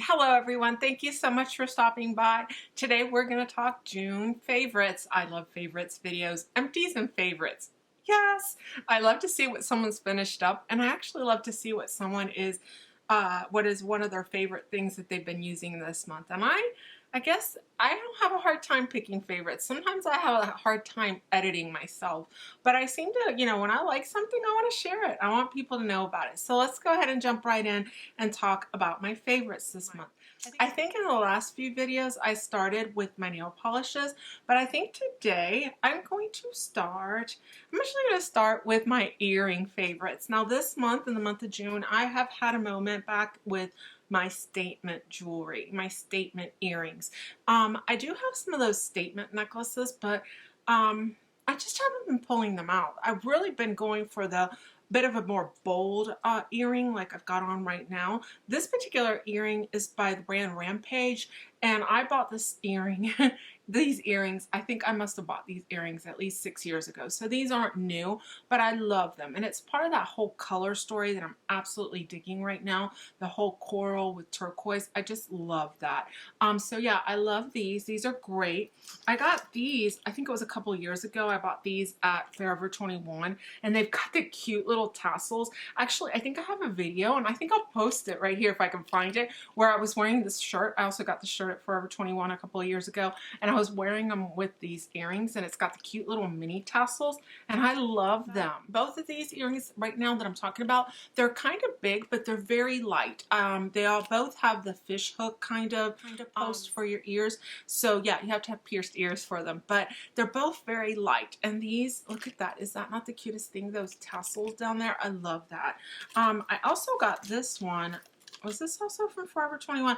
Hello everyone, thank you so much for stopping by. Today we're going to talk June favorites. I love favorites videos, empties and favorites. Yes, I love to see what someone's finished up, and I actually love to see what someone is, what is one of their favorite things that they've been using this month. And I guess I don't have a hard time picking favorites. Sometimes I have a hard time editing myself, but I seem to, when I like something, I want to share it. I want people to know about it. So let's go ahead and jump right in and talk about my favorites this month. I think in the last few videos I started with my nail polishes, but I think today I'm actually going to start with my earring favorites. Now this month, in the month of June, I have had a moment back with my statement jewelry, my statement earrings. I do have some of those statement necklaces, but I just haven't been pulling them out. I've really been going for the bit of a more bold earring like I've got on right now. This particular earring is by the brand Rampage, and I bought this earring these earrings, I think I must have bought these earrings at least 6 years ago. So these aren't new, but I love them. And it's part of that whole color story that I'm absolutely digging right now. The whole coral with turquoise. I just love that. So yeah, I love these. These are great. I got these, I think it was a couple years ago. I bought these at Forever 21, and they've got the cute little tassels. Actually, I think I have a video, and I think I'll post it right here if I can find it, where I was wearing this shirt. I also got the shirt at Forever 21 a couple of years ago, and I was wearing them with these earrings, and it's got the cute little mini tassels, and I love them. Both of these earrings right now that I'm talking about, they're kind of big, but they're very light. They all both have the fish hook kind of post for your ears. So yeah, you have to have pierced ears for them, but they're both very light. And these, look at that. Is that not the cutest thing? Those tassels down there. I love that. I also got this one. Was this also from Forever 21?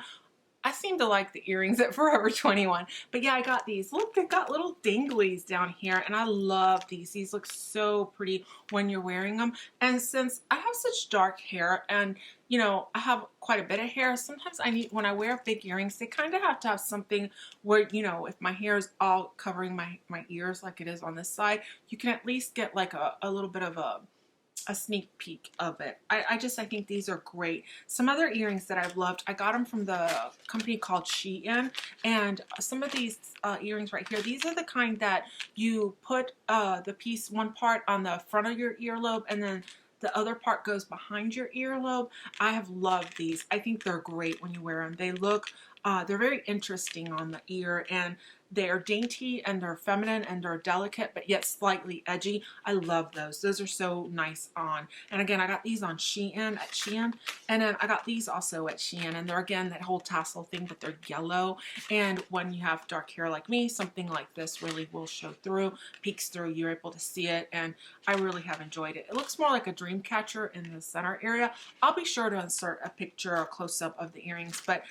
I seem to like the earrings at Forever 21. But yeah, I got these. Look, they've got little dinglies down here, and I love these. These look so pretty when you're wearing them. And since I have such dark hair, and I have quite a bit of hair, sometimes I need, when I wear big earrings, they kind of have to have something where, if my hair is all covering my ears like it is on this side, you can at least get like a little bit of a sneak peek of it. I think these are great. Some other earrings that I've loved, I got them from the company called Shein, and some of these earrings right here, these are the kind that you put the piece, one part on the front of your earlobe, and then the other part goes behind your earlobe. I have loved these. I think they're great when you wear them. They look, they're very interesting on the ear, and they're dainty, and they're feminine, and they're delicate, but yet slightly edgy. I love those. Those are so nice on. And again, I got these on Shein, at Shein. And then I got these also at Shein. And they're, again, that whole tassel thing, but they're yellow. And when you have dark hair like me, something like this really will show through, peeks through. You're able to see it. And I really have enjoyed it. It looks more like a dream catcher in the center area. I'll be sure to insert a picture or close-up of the earrings, but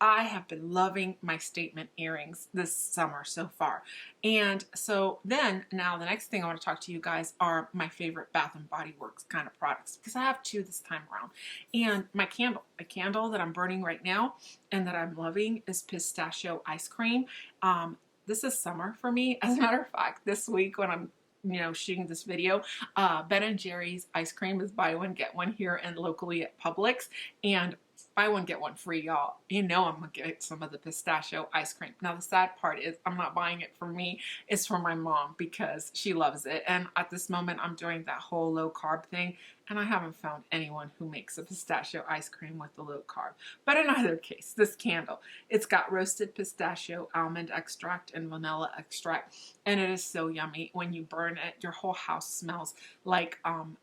I have been loving my statement earrings this summer so far. And so then, now the next thing I want to talk to you guys are my favorite Bath & Body Works kind of products, because I have two this time around. And my candle, a candle that I'm burning right now and that I'm loving, is Pistachio Ice Cream. This is summer for me. As a matter of fact, this week when I'm shooting this video, Ben & Jerry's ice cream is buy one, get one here and locally at Publix, and buy one, get one free, y'all. I'm gonna get some of the pistachio ice cream. Now the sad part is I'm not buying it for me, it's for my mom because she loves it. And at this moment I'm doing that whole low carb thing, and I haven't found anyone who makes a pistachio ice cream with the low carb. But in either case, this candle, it's got roasted pistachio, almond extract, and vanilla extract, and it is so yummy. When you burn it, your whole house smells like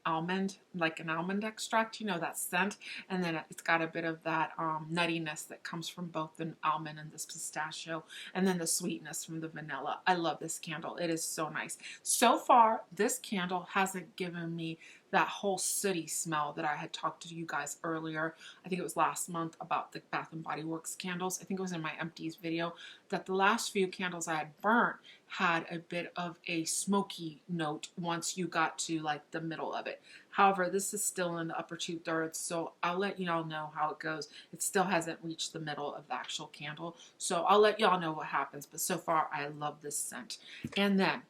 almond, like an almond extract, that scent. And then it's got a bit of that nuttiness that comes from both the almond and this pistachio, and then the sweetness from the vanilla. I love this candle. It is so nice. So far, this candle hasn't given me that whole sooty smell that I had talked to you guys earlier. I think it was last month about the Bath & Body Works candles. I think it was in my empties video that the last few candles I had burnt had a bit of a smoky note once you got to like the middle of it. However, this is still in the upper 2/3, so I'll let y'all know how it goes. It still hasn't reached the middle of the actual candle, so I'll let y'all know what happens. But so far, I love this scent. And then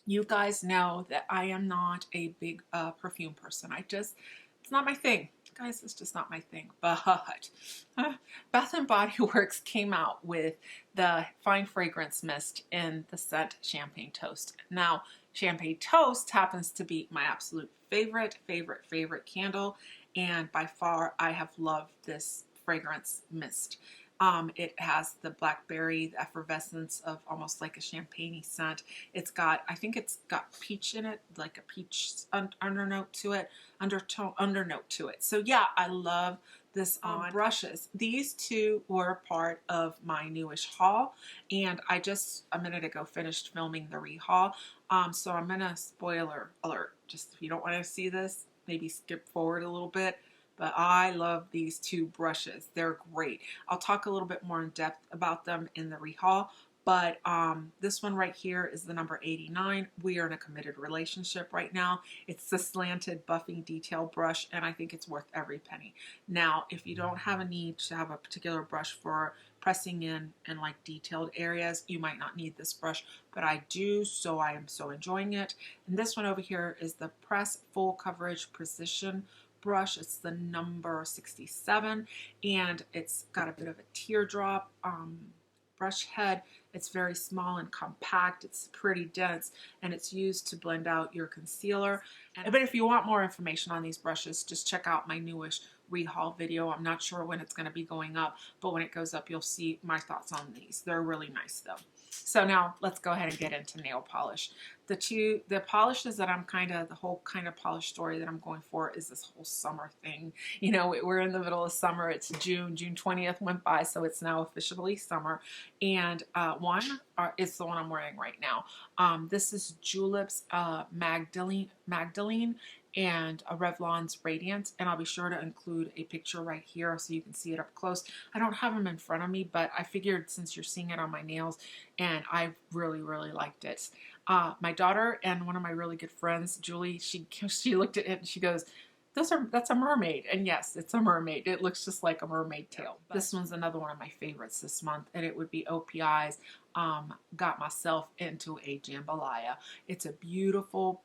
you guys know that I am not a big perfume person. It's not my thing. guys, it's just not my thing. But Bath and Body Works came out with the Fine Fragrance Mist in the scent Champagne Toast. Now, Champagne Toast happens to be my absolute favorite candle, and by far I have loved this fragrance mist. It has the blackberry, the effervescence of almost like a champagne-y scent. It's got, I think it's got peach in it, like a peach undernote to it, undernote to it. So yeah, I love this on brushes. These two were part of my newish haul, and I just a minute ago finished filming the rehaul. So I'm gonna spoiler alert. Just if you don't want to see this, maybe skip forward a little bit. But I love these two brushes. They're great. I'll talk a little bit more in depth about them in the rehaul. But this one right here is the number 89. We are in a committed relationship right now. It's the slanted buffing detail brush, and I think it's worth every penny. Now, if you don't have a need to have a particular brush for pressing in like detailed areas, you might not need this brush, but I do, so I am so enjoying it. And this one over here is the Press Full Coverage Precision brush. It's the number 67, and it's got a bit of a teardrop brush head. It's very small and compact. It's pretty dense, and it's used to blend out your concealer. But if you want more information on these brushes, just check out my newish rehaul video. I'm not sure when it's going to be going up, but when it goes up, you'll see my thoughts on these. They're really nice though. So now let's go ahead and get into nail polish. The polishes that I'm the whole kind of polish story that I'm going for is this whole summer thing. You know, we're in the middle of summer. It's June 20th went by, so it's now officially summer. And one is the one I'm wearing right now. This is Julep's Magdalene and a Revlon's Radiant, and I'll be sure to include a picture right here so you can see it up close. I don't have them in front of me, but I figured since you're seeing it on my nails, and I really liked it. My daughter and one of my really good friends, Julie, she looked at it and she goes, that's a mermaid. And yes, it's a mermaid. It looks just like a mermaid tail. This one's another one of my favorites this month, and it would be OPI's Got Myself Into a Jam-Balaya. It's a beautiful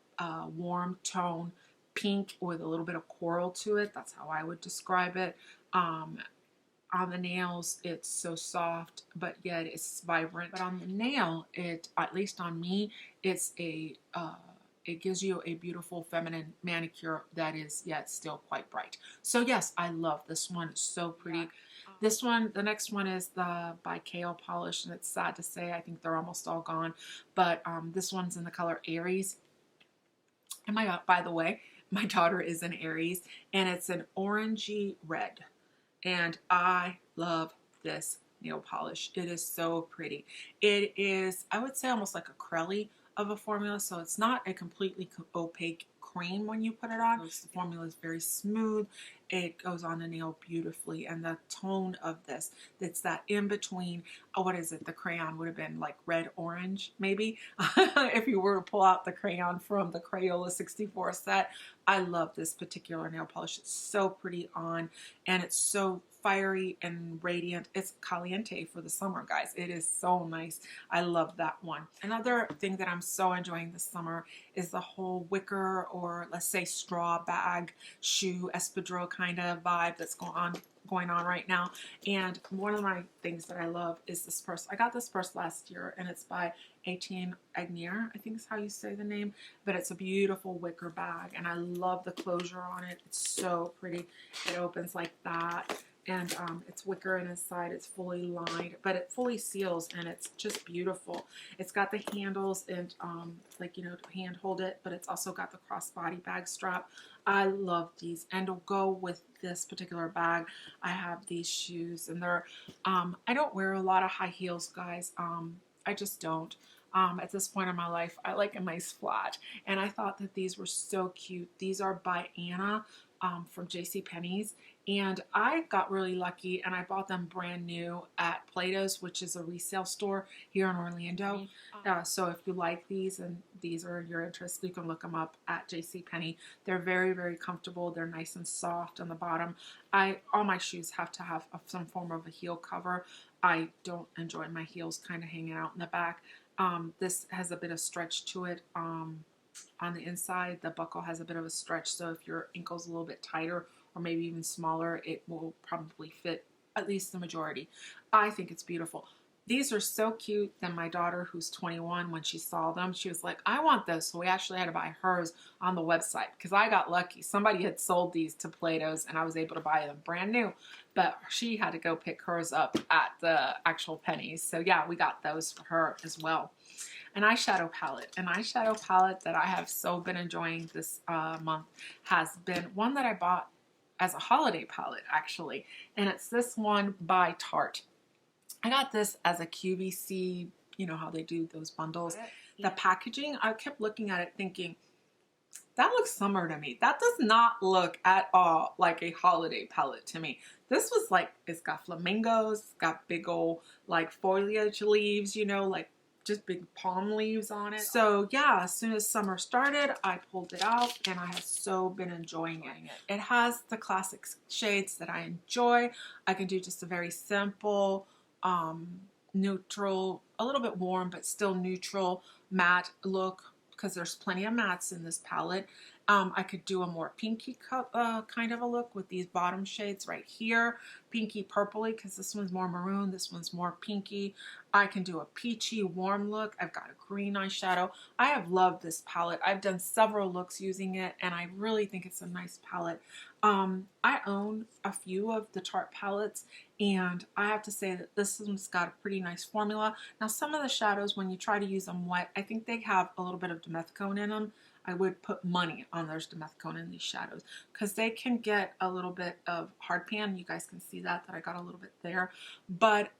warm tone pink with a little bit of coral to it. That's how I would describe it. On the nails, it's so soft, but yet it's vibrant. But on the nail, at least on me, it's it gives you a beautiful feminine manicure that is yet still quite bright. So yes, I love this one. It's so pretty. Yeah. This one, the next one is the by Kale polish, and it's sad to say, I think they're almost all gone. But this one's in the color Aries. And by the way, my daughter is an Aries, and it's an orangey red. And I love this nail polish. It is so pretty. It is, I would say, almost like a crelly of a formula, so it's not a completely opaque cream when you put it on. The formula is very smooth. It goes on the nail beautifully, and the tone of this, it's that in between, what is it, the crayon would have been like red orange maybe if you were to pull out the crayon from the Crayola 64 set. I love this particular nail polish. It's so pretty on, and it's so fiery and radiant. It's caliente for the summer, guys. It is so nice. I love that one. Another thing that I'm so enjoying this summer is the whole wicker, or let's say straw bag shoe espadrille kind of vibe that's going on right now. And one of my things that I love is this purse. I got this purse last year, and it's by A.N.A, I think is how you say the name, but it's a beautiful wicker bag, and I love the closure on it. It's so pretty. It opens like that, and it's wicker, and inside it's fully lined, but it fully seals, and it's just beautiful. It's got the handles and like, you know, to hand hold it, but it's also got the crossbody bag strap. I love these, and to go with this particular bag, I have these shoes, and they're I don't wear a lot of high heels, guys. I just don't. At this point in my life, I like a nice flat, and I thought that these were so cute. These are by A.N.A from JCPenney's, and I got really lucky, and I bought them brand new at Plato's, which is a resale store here in Orlando. So if you like these and these are your interest, you can look them up at JCPenney. They're very comfortable. They're nice and soft on the bottom. All my shoes have to have some form of a heel cover. I don't enjoy my heels kind of hanging out in the back. This has a bit of stretch to it. On the inside, the buckle has a bit of a stretch, so if your ankle's a little bit tighter or maybe even smaller, it will probably fit at least the majority. I think it's beautiful. These are so cute. Then my daughter, who's 21, when she saw them, she was like, I want those. So we actually had to buy hers on the website because I got lucky. Somebody had sold these to Plato's and I was able to buy them brand new. But she had to go pick hers up at the actual Pennies. So yeah, we got those for her as well. An eyeshadow palette. An eyeshadow palette that I have so been enjoying this month has been one that I bought as a holiday palette, actually. And it's this one by Tarte. I got this as a QVC, you know how they do those bundles. The packaging, I kept looking at it thinking, that looks summer to me. That does not look at all like a holiday palette to me. This was like, it's got flamingos, it's got big old like foliage leaves, you know, like just big palm leaves on it. So yeah, as soon as summer started, I pulled it out and I have so been enjoying it. It has the classic shades that I enjoy. I can do just a very simple, neutral, a little bit warm, but still neutral matte look because there's plenty of mattes in this palette. I could do a more pinky kind of a look with these bottom shades right here. Pinky purpley because this one's more maroon. This one's more pinky. I can do a peachy warm look. I've got a green eyeshadow. I have loved this palette. I've done several looks using it and I really think it's a nice palette. I own a few of the Tarte palettes and I have to say that this one's got a pretty nice formula. Now some of the shadows, when you try to use them wet, I think they have a little bit of dimethicone in them. I would put money on there's dimethicone in these shadows because they can get a little bit of hard pan. You guys can see that I got a little bit there, but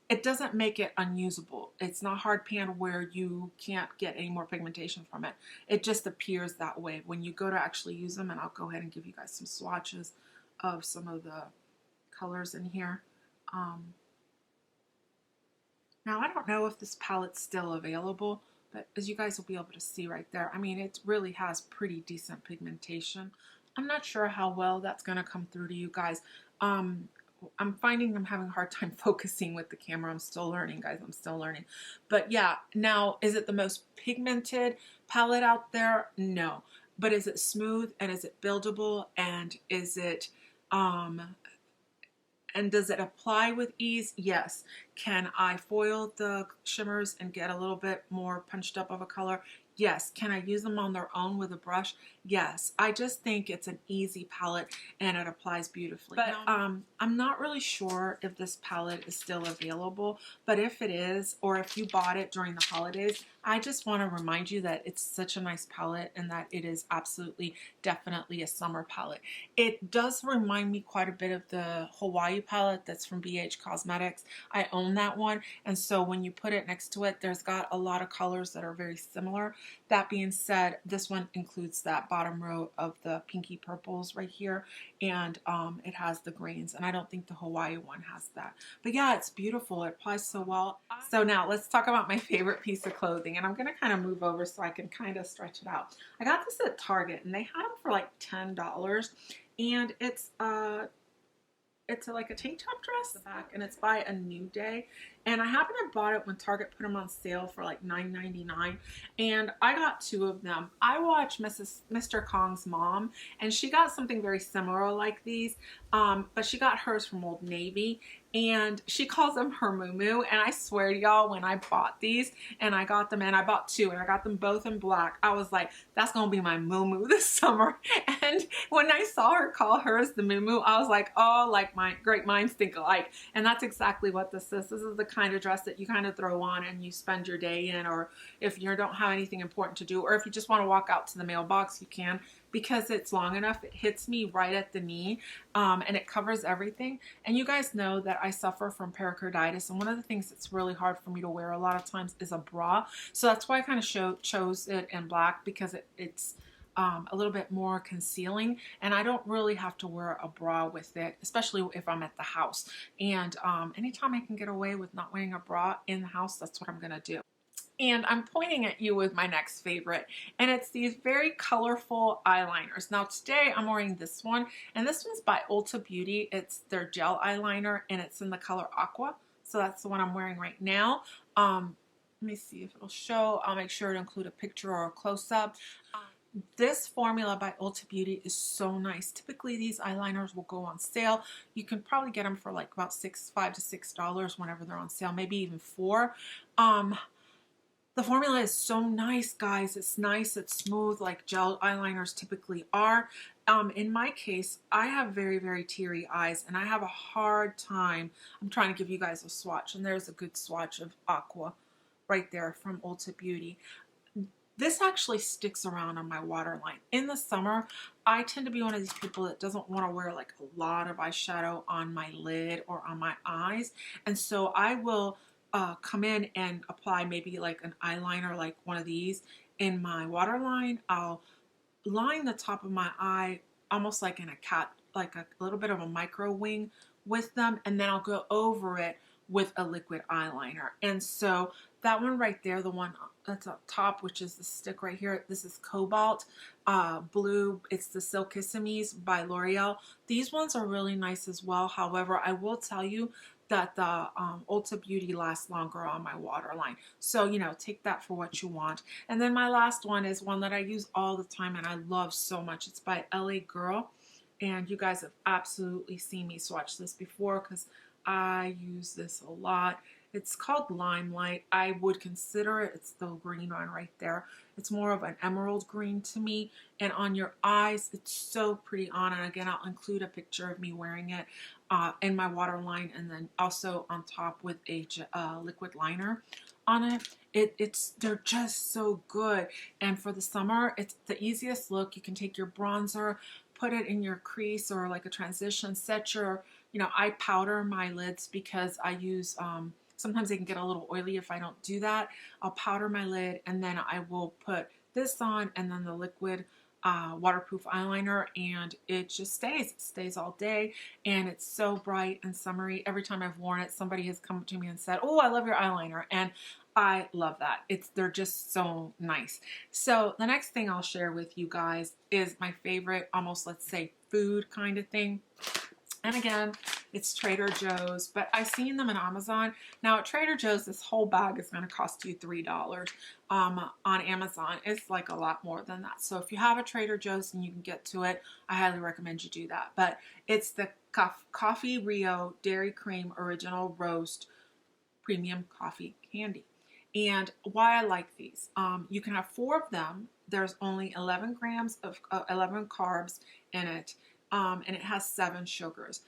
it doesn't make it unusable. It's not hard pan where you can't get any more pigmentation from it. It just appears that way when you go to actually use them, and I'll go ahead and give you guys some swatches of some of the colors in here. Now I don't know if this palette's still available, but as you guys will be able to see right there, I mean, it really has pretty decent pigmentation. I'm not sure how well that's going to come through to you guys. I'm finding I'm having a hard time focusing with the camera. I'm still learning, guys. I'm still learning. But yeah, now, is it the most pigmented palette out there? No. But is it smooth and is it buildable and is it and does it apply with ease? Yes. Can I foil the shimmers and get a little bit more punched up of a color? Yes. Can I use them on their own with a brush? Yes. I just think it's an easy palette and it applies beautifully. But I'm not really sure if this palette is still available, but if it is, or if you bought it during the holidays, I just want to remind you that it's such a nice palette and that it is absolutely, definitely a summer palette. It does remind me quite a bit of the Hawaii palette that's from BH Cosmetics. I own that one, and so when you put it next to it, there's got a lot of colors that are very similar. That being said, this one includes that bottom row of the pinky purples right here, and it has the greens, and I don't think the Hawaii one has that. But yeah, it's beautiful. It applies so well. So now let's talk about my favorite piece of clothing, and I'm going to kind of move over so I can kind of stretch it out. I got this at Target, and they had them for like $10, and it's like a tank top dress, the back, and it's by A New Day. And I happened to have bought it when Target put them on sale for like $9.99, and I got two of them. I watched Mr. Kong's mom, and she got something very similar like these, but she got hers from Old Navy, and she calls them her moo-moo. And I swear to y'all, when I bought these and I got them, and I bought two and I got them both in black, I was like, that's gonna be my moo-moo this summer. And when I saw her call hers the moo-moo, I was like, oh, like my great minds think alike. And that's exactly what this is. This is the kind of dress that you kind of throw on and you spend your day in, or if you don't have anything important to do, or if you just want to walk out to the mailbox, you can, because it's long enough. It hits me right at the knee, and it covers everything. And you guys know that I suffer from pericarditis, and one of the things that's really hard for me to wear a lot of times is a bra. So that's why I kind of chose it in black, because it's a little bit more concealing, and I don't really have to wear a bra with it, especially if I'm at the house. And anytime I can get away with not wearing a bra in the house, that's what I'm gonna do. And I'm pointing at you with my next favorite, and it's these very colorful eyeliners. Now today I'm wearing this one, and this one's by ULTA Beauty. It's their gel eyeliner, and it's in the color Aqua. So that's the one I'm wearing right now. Let me see if it'll show. I'll make sure to include a picture or a close-up. This formula by Ulta Beauty is so nice. Typically these eyeliners will go on sale. You can probably get them for like about $5 to $6 whenever they're on sale, maybe even $4. The formula is so nice, guys. It's nice, it's smooth like gel eyeliners typically are. In my case, I have very, very teary eyes and I have a hard time. I'm trying to give you guys a swatch, and there's a good swatch of Aqua right there from Ulta Beauty. This actually sticks around on my waterline. In the summer, I tend to be one of these people that doesn't want to wear like a lot of eyeshadow on my lid or on my eyes. And so I will come in and apply maybe like an eyeliner, like one of these in my waterline. I'll line the top of my eye almost like in a cat, like a little bit of a micro wing with them. And then I'll go over it with a liquid eyeliner. And so that one right there, the one that's up top, which is the stick right here, this is Cobalt Blue. It's the Silkissime by Loreal. These ones are really nice as well. However, I will tell you that the Ulta Beauty lasts longer on my waterline. So, you know, take that for what you want. And then my last one is one that I use all the time and I love so much. It's by LA Girl. And you guys have absolutely seen me swatch this before because I use this a lot. It's called Limelight. I would consider it, it's the green one right there. It's more of an emerald green to me. And on your eyes, it's so pretty on. And again, I'll include a picture of me wearing it in my waterline, and then also on top with a liquid liner on it. They're just so good. And for the summer, it's the easiest look. You can take your bronzer, put it in your crease or like a transition, set your, you know, I powder my lids because I use, sometimes they can get a little oily if I don't do that. I'll powder my lid and then I will put this on and then the liquid waterproof eyeliner, and it just stays all day, and it's so bright and summery. Every time I've worn it, somebody has come to me and said, "Oh, I love your eyeliner," and I love that. They're just so nice. So the next thing I'll share with you guys is my favorite, almost let's say food kind of thing. And again, it's Trader Joe's, but I've seen them on Amazon. Now at Trader Joe's, this whole bag is going to cost you $3. On Amazon, it's like a lot more than that. So if you have a Trader Joe's and you can get to it, I highly recommend you do that. But it's the Coffee Rio Dairy Cream Original Roast Premium Coffee Candy. And why I like these, you can have 4 of them. There's only 11 grams of 11 carbs in it. And it has 7 sugars.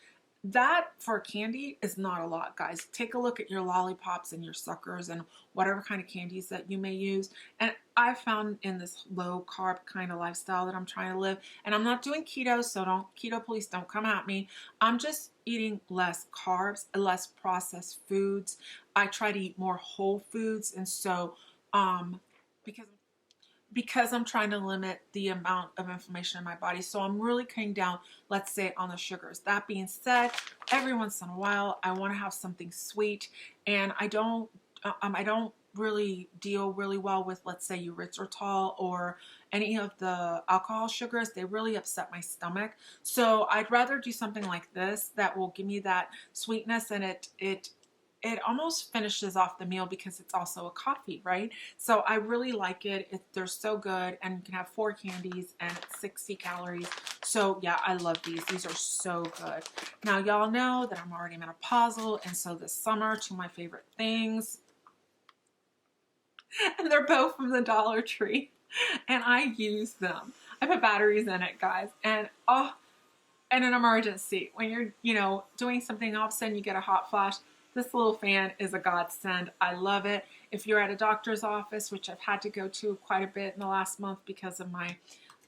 That for candy is not a lot, guys. Take a look at your lollipops and your suckers and whatever kind of candies that you may use. And I found in this low carb kind of lifestyle that I'm trying to live, and I'm not doing keto, so keto police don't come at me. I'm just eating less carbs, less processed foods. I try to eat more whole foods, and so because I'm trying to limit the amount of inflammation in my body. So I'm really cutting down, let's say, on the sugars. That being said, every once in a while, I want to have something sweet, and I don't really deal really well with, let's say, erythritol or any of the alcohol sugars. They really upset my stomach. So I'd rather do something like this that will give me that sweetness, and it almost finishes off the meal because it's also a coffee, right? So I really like it. They're so good, and you can have 4 candies and it's 60 calories. So yeah, I love these. These are so good. Now y'all know that I'm already menopausal, and so this summer, 2 of my favorite things, and they're both from the Dollar Tree, and I use them. I put batteries in it, guys, and oh, in an emergency, when you're, you know, doing something, all of a sudden you get a hot flash. This little fan is a godsend. I love it. If you're at a doctor's office, which I've had to go to quite a bit in the last month because of my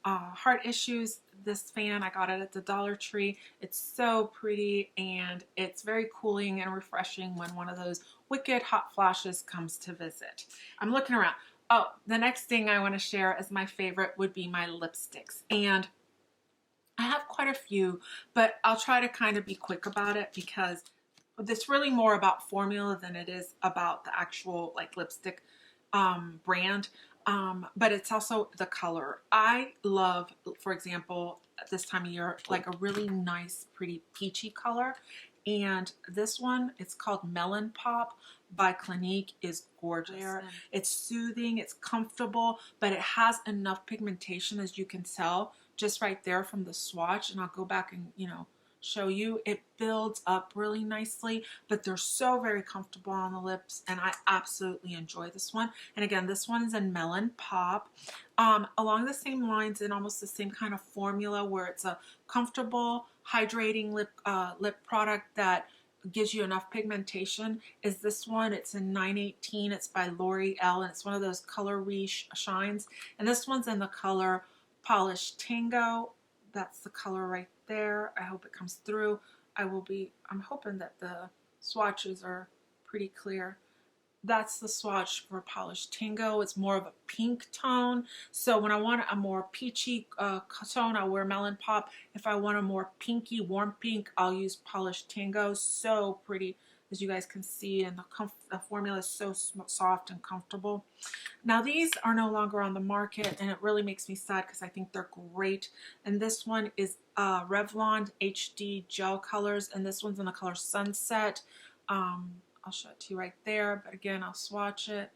heart issues, this fan, I got it at the Dollar Tree. It's so pretty, and it's very cooling and refreshing when one of those wicked hot flashes comes to visit. I'm looking around. Oh, the next thing I want to share as my favorite would be my lipsticks. And I have quite a few, but I'll try to kind of be quick about it because it's really more about formula than it is about the actual like lipstick brand. But it's also the color. I love, for example, at this time of year, like a really nice, pretty peachy color. And this one, it's called Melon Pop by Clinique, is gorgeous. It's soothing, it's comfortable, but it has enough pigmentation, as you can tell just right there from the swatch. And I'll go back and, you know, show you. It builds up really nicely, but they're so very comfortable on the lips, and I absolutely enjoy this one. And again, this one's in Melon Pop. Along the same lines and almost the same kind of formula, where it's a comfortable hydrating lip product that gives you enough pigmentation, is this one. It's in 918. It's by Loreal, and it's one of those color Riche shines, and this one's in the color Polished Tango. That's the color right there. I hope it comes through. I'm hoping that the swatches are pretty clear. That's the swatch for Polished Tango. It's more of a pink tone. So when I want a more peachy tone, I'll wear Melon Pop. If I want a more pinky, warm pink, I'll use Polished Tango. So pretty, as you guys can see, and the formula is so soft and comfortable. Now these are no longer on the market, and it really makes me sad because I think they're great. And this one is Revlon HD Gel Colors, and this one's in the color Sunset. I'll show it to you right there, but again, I'll swatch it.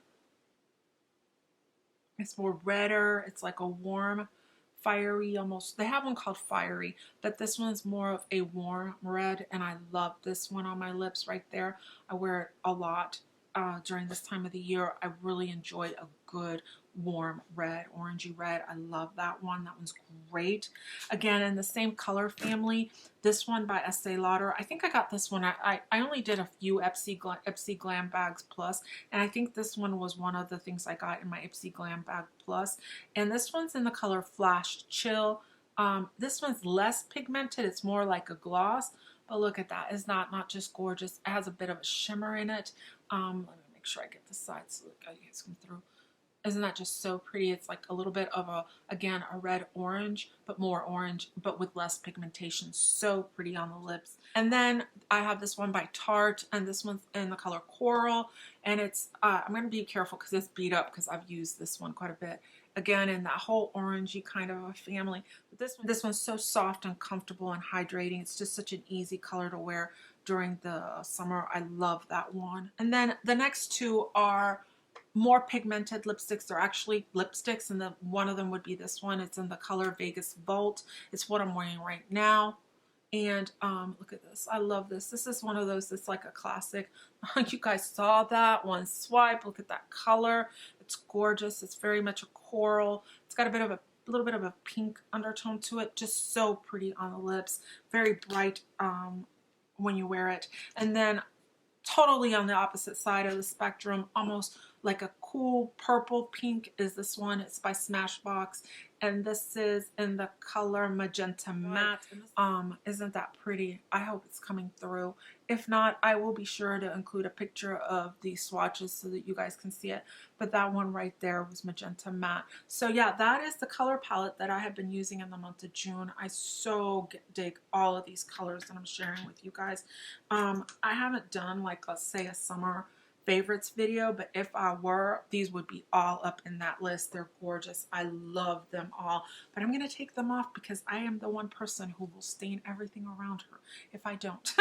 It's more redder. It's like a warm, fiery almost. They have one called Fiery, but this one's more of a warm red, and I love this one on my lips right there. I wear it a lot during this time of the year. I really enjoy a good warm red, orangey red. I love that one. That one's great. Again, in the same color family, this one by Estee Lauder. I think I got this one. I only did a few Ipsy Glam Bags Plus, and I think this one was one of the things I got in my Ipsy Glam Bag Plus. And this one's in the color Flash Chill. This one's less pigmented. It's more like a gloss, but look at that. It's not just gorgeous. It has a bit of a shimmer in it. Let me make sure I get the sides so you guys come through. Isn't that just so pretty? It's like a little bit of again, a red orange, but more orange, but with less pigmentation. So pretty on the lips. And then I have this one by Tarte, and this one's in the color Coral. And it's, I'm going to be careful because it's beat up because I've used this one quite a bit. Again, in that whole orangey kind of a family. But this one's so soft and comfortable and hydrating. It's just such an easy color to wear during the summer. I love that one. And then the next two are more pigmented lipsticks. They're actually lipsticks, and one of them would be this one. It's in the color Vegas Vault. It's what I'm wearing right now. And look at this. I love this. This is one of those that's like a classic. You guys saw that one swipe. Look at that color. It's gorgeous. It's very much a coral. It's got a little bit of a pink undertone to it. Just so pretty on the lips. Very bright when you wear it. And then totally on the opposite side of the spectrum, almost like a cool purple pink, is this one. It's by Smashbox, and this is in the color Magenta Matte. Isn't that pretty? I hope it's coming through. If not, I will be sure to include a picture of these swatches so that you guys can see it. But that one right there was Magenta Matte. So yeah, that is the color palette that I have been using in the month of June. I so dig all of these colors that I'm sharing with you guys. I haven't done, like, let's say a summer favorites video, but if I were, these would be all up in that list. They're gorgeous. I love them all, but I'm going to take them off because I am the one person who will stain everything around her if I don't.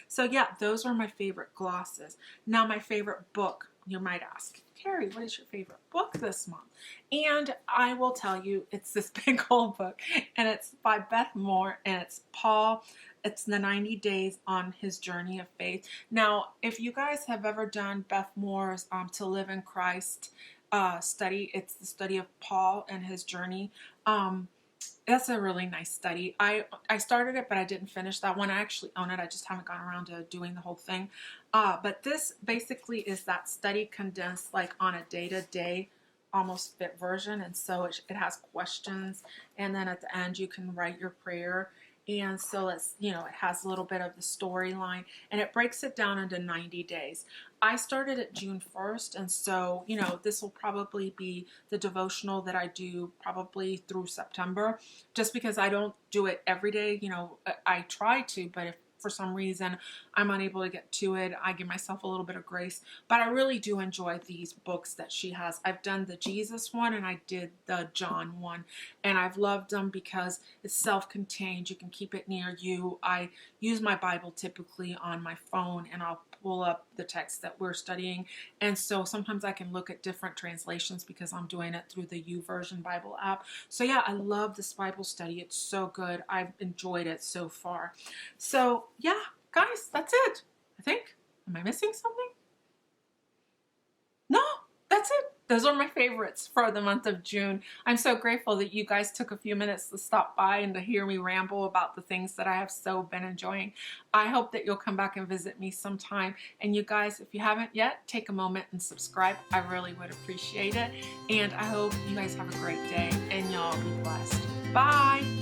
So yeah, those are my favorite glosses. Now my favorite book, you might ask, Carey, what is your favorite book this month? And I will tell you, it's this big old book, and it's by Beth Moore, and it's Paul. It's the 90 Days on His Journey of Faith. Now, if you guys have ever done Beth Moore's To Live in Christ study, it's the study of Paul and his journey. That's a really nice study. I started it, but I didn't finish that one. I actually own it. I just haven't gotten around to doing the whole thing. But this basically is that study condensed like on a day-to-day almost fit version. And so it has questions. And then at the end, you can write your prayer. And so it's, you know, it has a little bit of the storyline, and it breaks it down into 90 days. I started it June 1st, and so, you know, this will probably be the devotional that I do probably through September, just because I don't do it every day. You know, I try to, but if for some reason I'm unable to get to it, I give myself a little bit of grace. But I really do enjoy these books that she has. I've done the Jesus one and I did the John one, and I've loved them because it's self-contained. You can keep it near you. I use my Bible typically on my phone, and I'll pull up the text that we're studying, and so sometimes I can look at different translations because I'm doing it through the YouVersion Bible app. So yeah, I love this Bible study. It's so good. I've enjoyed it so far. So yeah, guys, that's it. I think. Am I missing something? No, that's it. Those are my favorites for the month of June. I'm so grateful that you guys took a few minutes to stop by and to hear me ramble about the things that I have so been enjoying. I hope that you'll come back and visit me sometime. And you guys, if you haven't yet, take a moment and subscribe. I really would appreciate it. And I hope you guys have a great day and y'all be blessed. Bye.